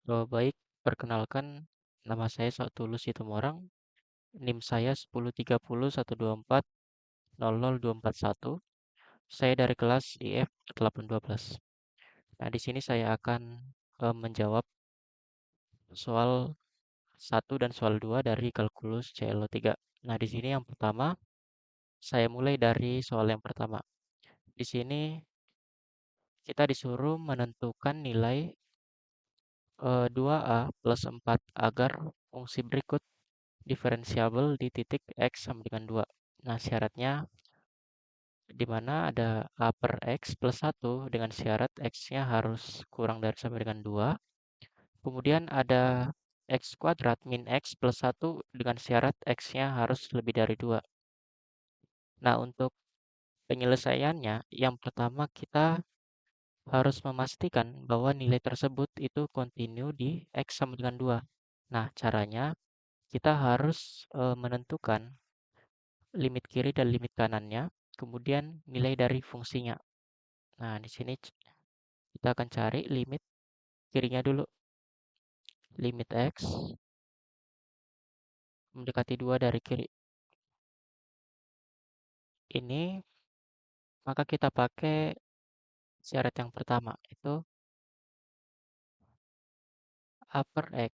Baik, perkenalkan nama saya Saatulus Situmorang, NIM saya 103012400241. Saya dari kelas IF 812. Nah, di sini saya akan menjawab soal satu dan soal 2 dari kalkulus CLO3. Nah, di sini yang pertama, saya mulai dari soal yang pertama. Di sini kita disuruh menentukan nilai 2A plus 4 agar fungsi berikut diferensiabel di titik X sama dengan 2. Nah, syaratnya di mana ada A per X plus 1 dengan syarat X-nya harus kurang dari sama dengan 2. Kemudian ada X kuadrat min X plus 1 dengan syarat X-nya harus lebih dari 2. Nah, untuk penyelesaiannya, yang pertama kita harus memastikan bahwa nilai tersebut itu kontinu di X sama dengan 2. Nah, caranya kita harus menentukan limit kiri dan limit kanannya, kemudian nilai dari fungsinya. Nah, di sini kita akan cari limit kirinya dulu. Limit X mendekati 2 dari kiri. Ini, maka kita pakai syarat yang pertama, itu A per X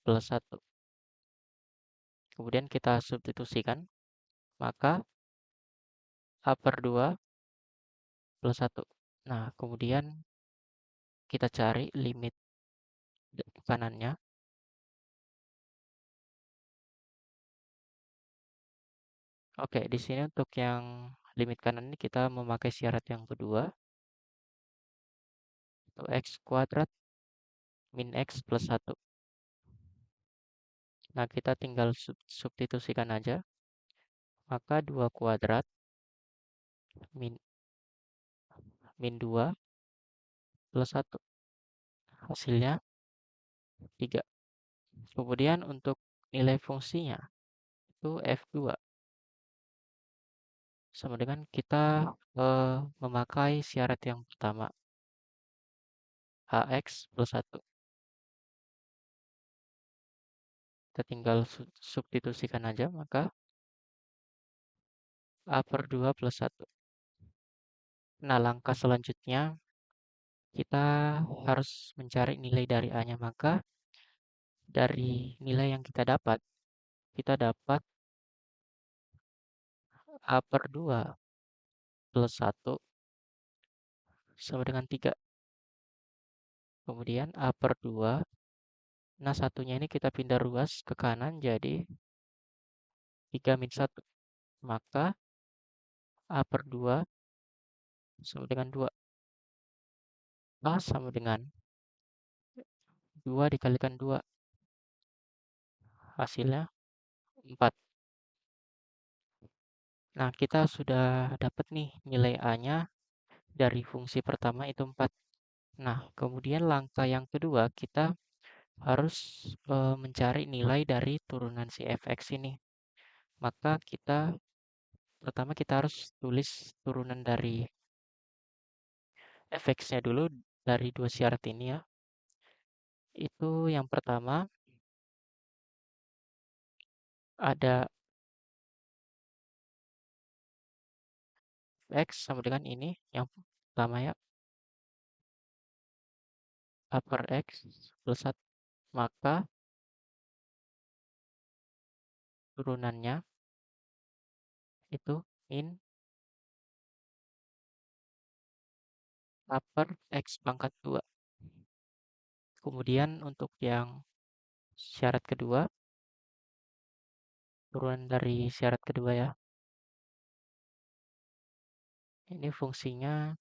plus 1. Kemudian kita substitusikan, maka A per 2 plus 1. Nah, kemudian kita cari limit kanannya. Oke, di sini untuk yang limit kanan ini kita memakai syarat yang kedua, itu X kuadrat min X plus 1. Nah, kita tinggal substitusikan aja. Maka 2 kuadrat min, min 2 plus 1. Hasilnya 3. Kemudian untuk nilai fungsinya itu F2 sama dengan kita memakai syarat yang pertama, AX plus 1. Kita tinggal substitusikan aja, maka A per 2 plus 1. Nah, langkah selanjutnya kita harus mencari nilai dari A-nya. Maka dari nilai yang kita dapat A per 2 plus 1 sama dengan 3. Kemudian A per 2. Nah, satunya ini kita pindah ruas ke kanan jadi 3 min 1. Maka A per 2 sama dengan 2. A sama dengan 2 dikalikan 2. Hasilnya 4. Nah, kita sudah dapat nih nilai A-nya dari fungsi pertama itu 4. Nah, kemudian langkah yang kedua kita harus mencari nilai dari turunan si fx ini. Maka pertama kita harus tulis turunan dari fx-nya dulu dari dua syarat ini ya. Itu yang pertama ada x sama dengan ini yang pertama ya, A per x plus 1. Maka turunannya itu min A per x pangkat 2. Kemudian untuk yang syarat kedua, turunan dari syarat kedua ya. Ini fungsinya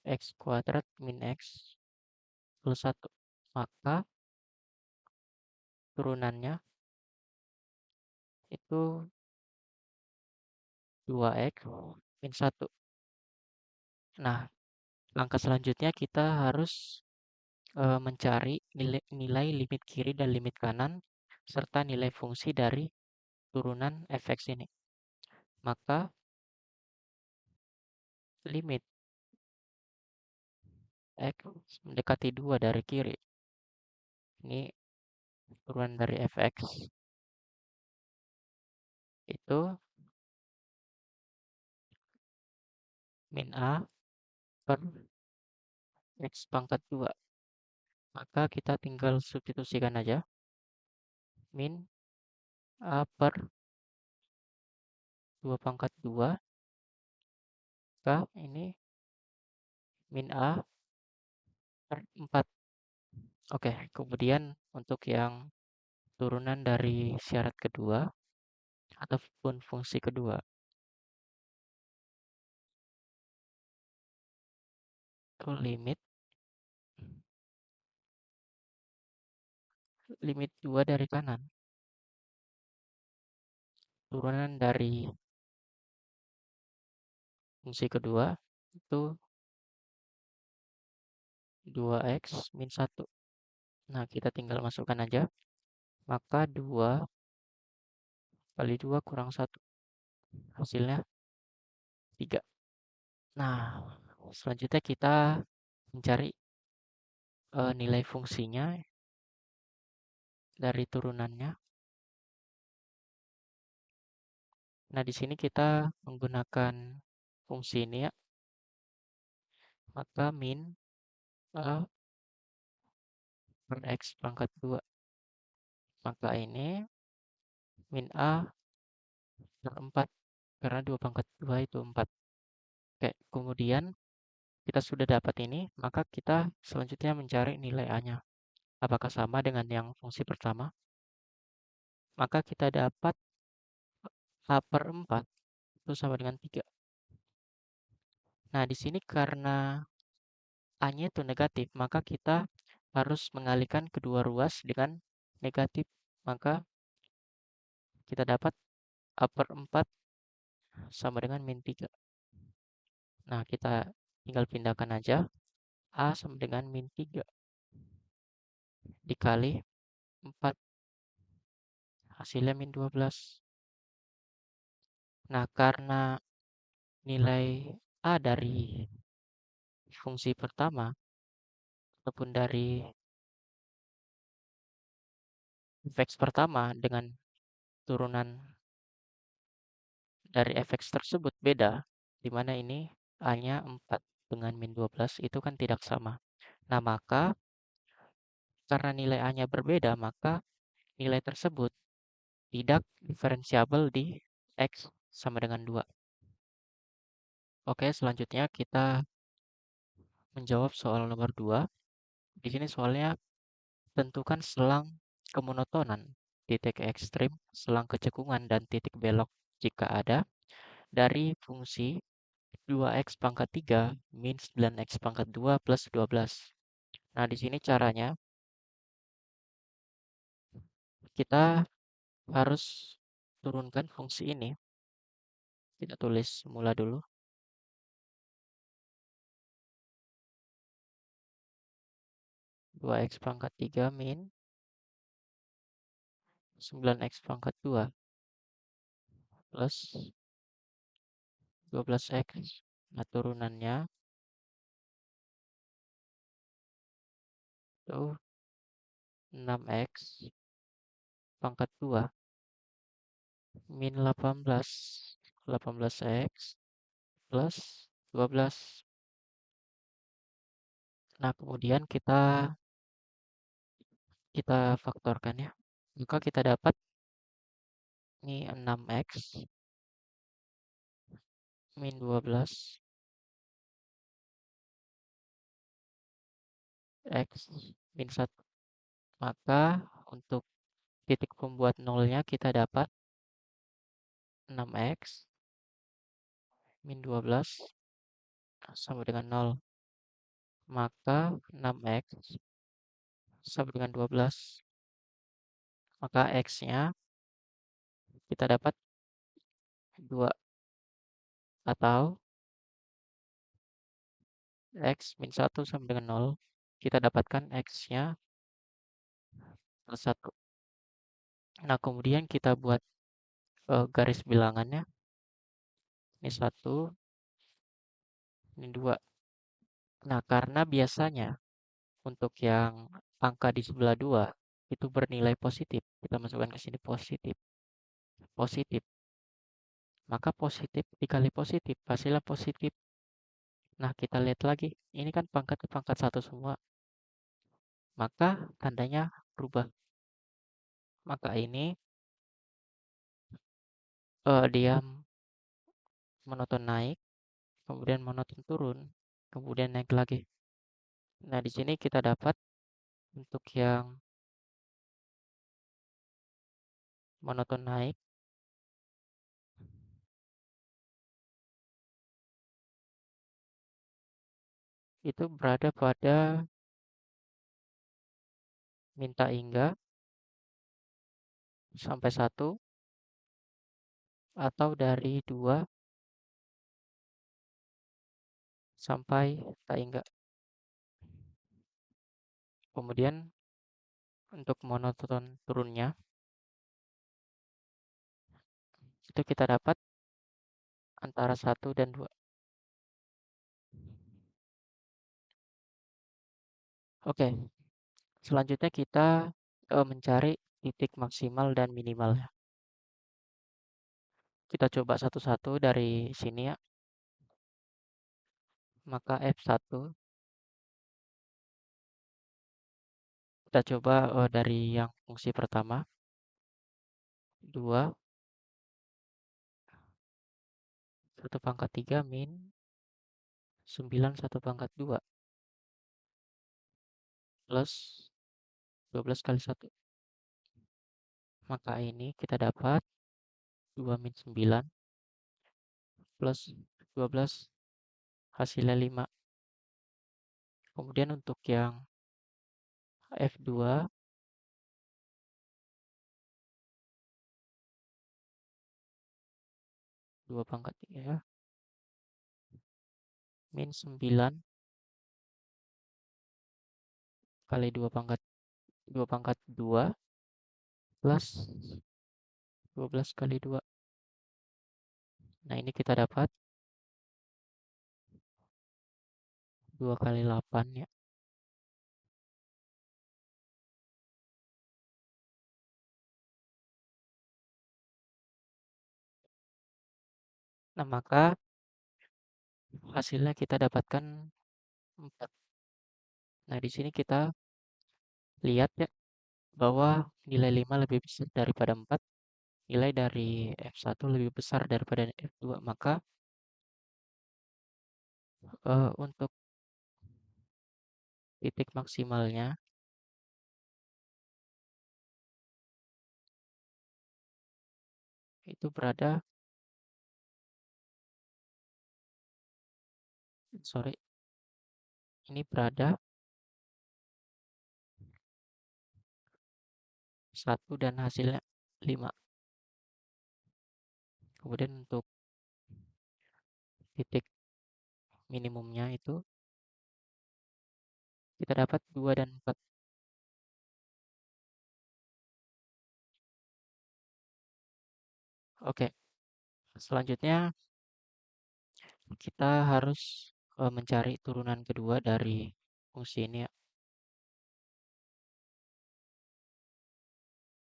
x kuadrat min x plus 1. Maka turunannya itu 2x min 1. Nah, langkah selanjutnya kita harus mencari nilai limit kiri dan limit kanan serta nilai fungsi dari turunan fx ini. Maka limit x mendekati 2 dari kiri Ini turunan dari fx itu min a per x pangkat 2. Maka kita tinggal substitusikan aja. Min a per 2 pangkat 2. Maka ini min a per 4. Oke, kemudian untuk yang turunan dari syarat kedua ataupun fungsi kedua, itu limit 2 dari kanan. Turunan dari fungsi kedua itu 2x min 1. Nah, kita tinggal masukkan aja. Maka 2 kali 2 kurang 1. Hasilnya 3. Nah, selanjutnya kita mencari nilai fungsinya dari turunannya. Nah, di sini kita menggunakan fungsi ini ya. Maka min a per x pangkat 2. Maka ini min a per 4. Karena 2 pangkat 2 itu 4. Oke, kemudian kita sudah dapat ini, maka kita selanjutnya mencari nilai a-nya. Apakah sama dengan yang fungsi pertama? Maka kita dapat a per 4 itu sama dengan 3. Nah, di sini karena a-nya itu negatif, maka kita harus mengalihkan kedua ruas dengan negatif. Maka kita dapat a per 4 sama dengan min 3. Nah, kita tinggal pindahkan aja. A sama dengan min 3 dikali 4. Hasilnya min 12. Nah, karena nilai A dari fungsi pertama ataupun dari fx pertama dengan turunan dari fx tersebut beda, di mana ini A-nya 4 dengan min 12 itu kan tidak sama. Nah, maka karena nilai A-nya berbeda, maka nilai tersebut tidak diferensiabel di X sama dengan 2. Oke, selanjutnya kita menjawab soal nomor 2. Di sini soalnya tentukan selang kemonotonan, titik ekstrim, selang kecekungan, dan titik belok jika ada dari fungsi 2x pangkat 3 min 9x pangkat 2 plus 12. Nah, di sini caranya kita harus turunkan fungsi ini. Kita tulis semula dulu. 2x pangkat 3 min 9x pangkat 2 plus 12x. Nah, turunannya itu 6x pangkat 2 min 18. 18x plus 12. Nah, kemudian kita faktorkan ya. Maka kita dapat ini 6x min 12 x min 1. Maka untuk titik pembuat nolnya kita dapat 6x min 12 sama dengan 0. Maka 6x sama dengan 12. Maka x-nya kita dapat 2 atau x min 1 sama dengan 0. Kita dapatkan x-nya plus 1. Nah, kemudian kita buat garis bilangannya. Ini 1, ini 2. Nah, karena biasanya untuk yang angka di sebelah 2 itu bernilai positif, kita masukkan ke sini positif, positif. Maka positif dikali positif, hasilnya positif. Nah, kita lihat lagi. Ini kan pangkat pangkat satu semua. Maka tandanya berubah. Maka ini dia monoton naik, kemudian monoton turun, kemudian naik lagi. Nah, di sini kita dapat untuk yang monoton naik itu berada pada minta hingga sampai 1 atau dari 2 sampai tak hingga. Kemudian untuk monoton turunnya itu kita dapat antara 1 dan 2. Oke, selanjutnya kita mencari titik maksimal dan minimalnya. Kita coba satu-satu dari sini ya. Maka F1 kita coba dari yang fungsi pertama 2 1 pangkat 3 min 9 1 pangkat 2 plus 12 kali 1. Maka ini kita dapat 2 min 9 plus 12 hasilnya 5. Kemudian untuk yang F2 2 pangkat 3 min 9 kali 2 pangkat 2 plus 12 kali 2. Nah, ini kita dapat 2 kali 8 ya. Nah, maka hasilnya kita dapatkan 4. Nah, di sini kita lihat ya bahwa nilai 5 lebih besar daripada 4, nilai dari F1 lebih besar daripada F2. Maka untuk titik maksimalnya itu berada, sorry, ini berada 1 dan hasilnya 5. Kemudian untuk titik minimumnya itu kita dapat 2 dan 4. Oke, selanjutnya kita harus mencari turunan kedua dari fungsi ini ya.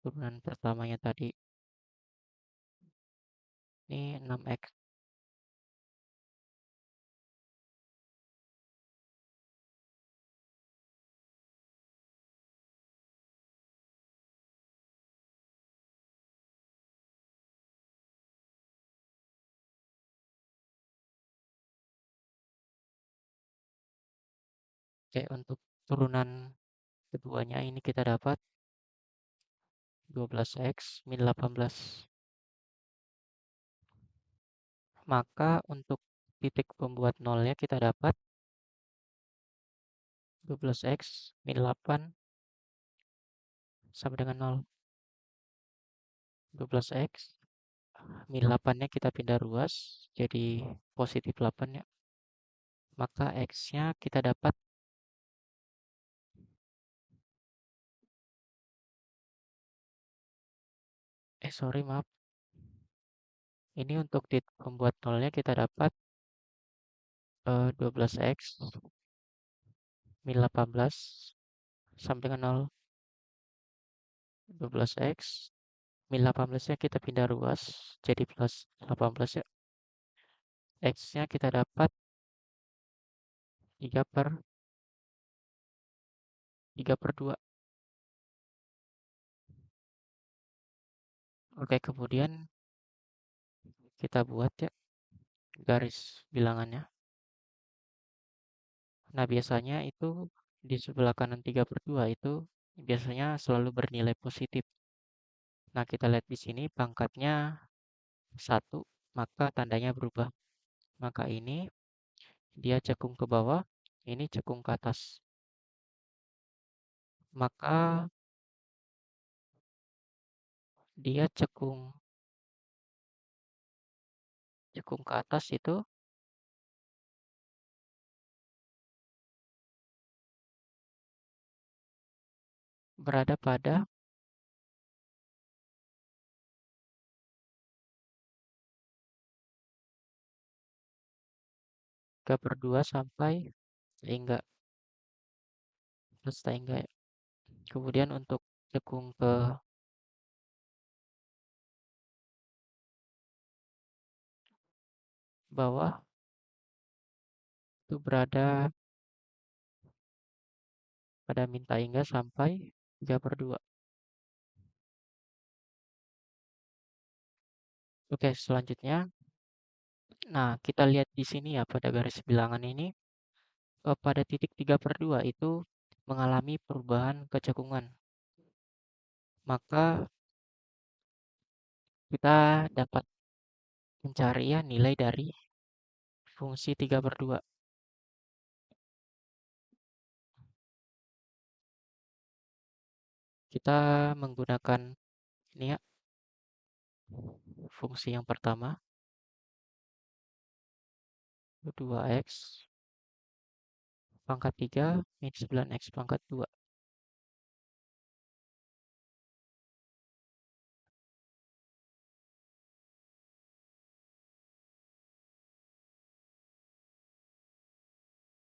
Turunan pertamanya tadi ini 6x. Oke, untuk turunan keduanya ini kita dapat 12x min 18. Maka untuk titik pembuat nolnya kita dapat 12x min 8 sama dengan 0. 12x min 8-nya kita pindah ruas jadi positif 8 ya. Maka x-nya kita dapat sorry maaf. Ini untuk titik pembuat nolnya kita dapat 12x min 18 sama dengan 0, 12x. Min 18-nya kita pindah ruas, jadi plus 18 ya. X-nya kita dapat 3/2. Oke, kemudian kita buat ya garis bilangannya. Nah, biasanya itu di sebelah kanan 3/2 itu biasanya selalu bernilai positif. Nah, kita lihat di sini pangkatnya 1, maka tandanya berubah. Maka ini dia cekung ke bawah, ini cekung ke atas. Maka dia cekung cekung ke atas itu berada pada 3/2 sampai sehingga plus sehingga ya. Kemudian untuk cekung ke bawah itu berada pada minta hingga sampai 3/2. Oke, selanjutnya. Nah, kita lihat di sini ya pada garis bilangan ini pada titik 3/2 itu mengalami perubahan kecekungan. Maka kita dapat mencari ya nilai dari fungsi 3/2. Kita menggunakan ini ya fungsi yang pertama 2x pangkat 3 min 9x pangkat 2.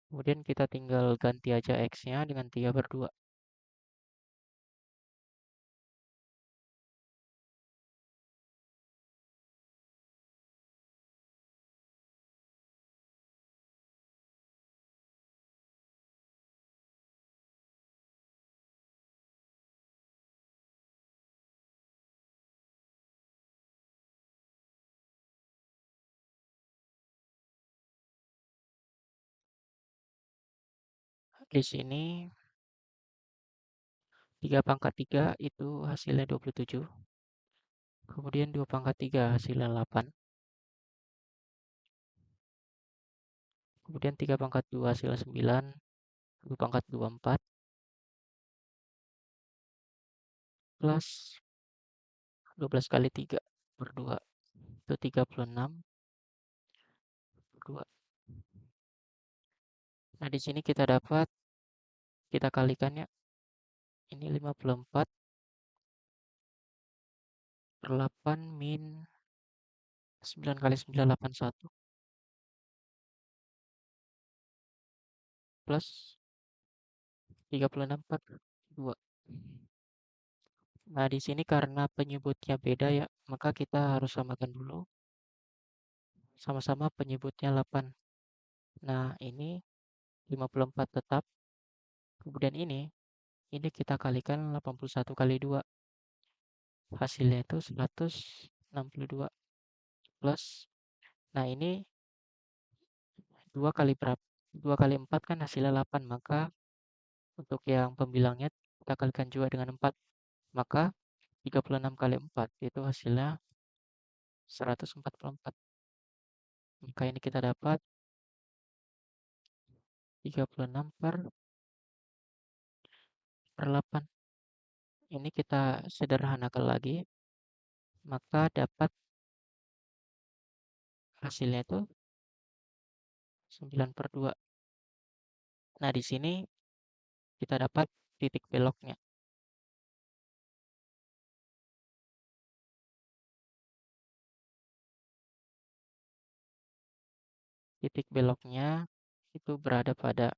Kemudian kita tinggal ganti aja x-nya dengan 3/2. Di sini 3 pangkat 3 itu hasilnya 27. Kemudian 2 pangkat 3 hasilnya 8. Kemudian 3 pangkat 2 hasilnya 9. 2 pangkat 2 4. Plus 12 kali 3 per 2. Itu 36 per 2. Nah, di sini kita kalikannya. Ini 54 per 8 min 9 kali 9 81 plus 36 per 2. Nah, di sini karena penyebutnya beda ya, maka kita harus samakan dulu. Sama-sama penyebutnya 8. Nah, ini 54 tetap. Kemudian ini kita kalikan 81 kali 2. Hasilnya itu 162 plus. Nah, ini 2 kali berapa? 2 kali 4 kan hasilnya 8. Maka untuk yang pembilangnya kita kalikan juga dengan 4. Maka 36 kali 4 itu hasilnya 144. Maka ini kita dapat 36 per 8. Ini kita sederhanakan lagi. Maka dapat hasilnya itu 9/2. Nah, di sini kita dapat titik beloknya. Titik beloknya itu berada pada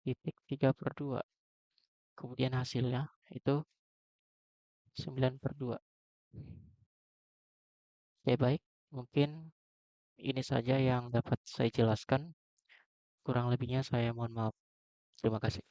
9,3/2. Kemudian hasilnya itu 9/2. Oke, baik. Mungkin ini saja yang dapat saya jelaskan. Kurang lebihnya saya mohon maaf. Terima kasih.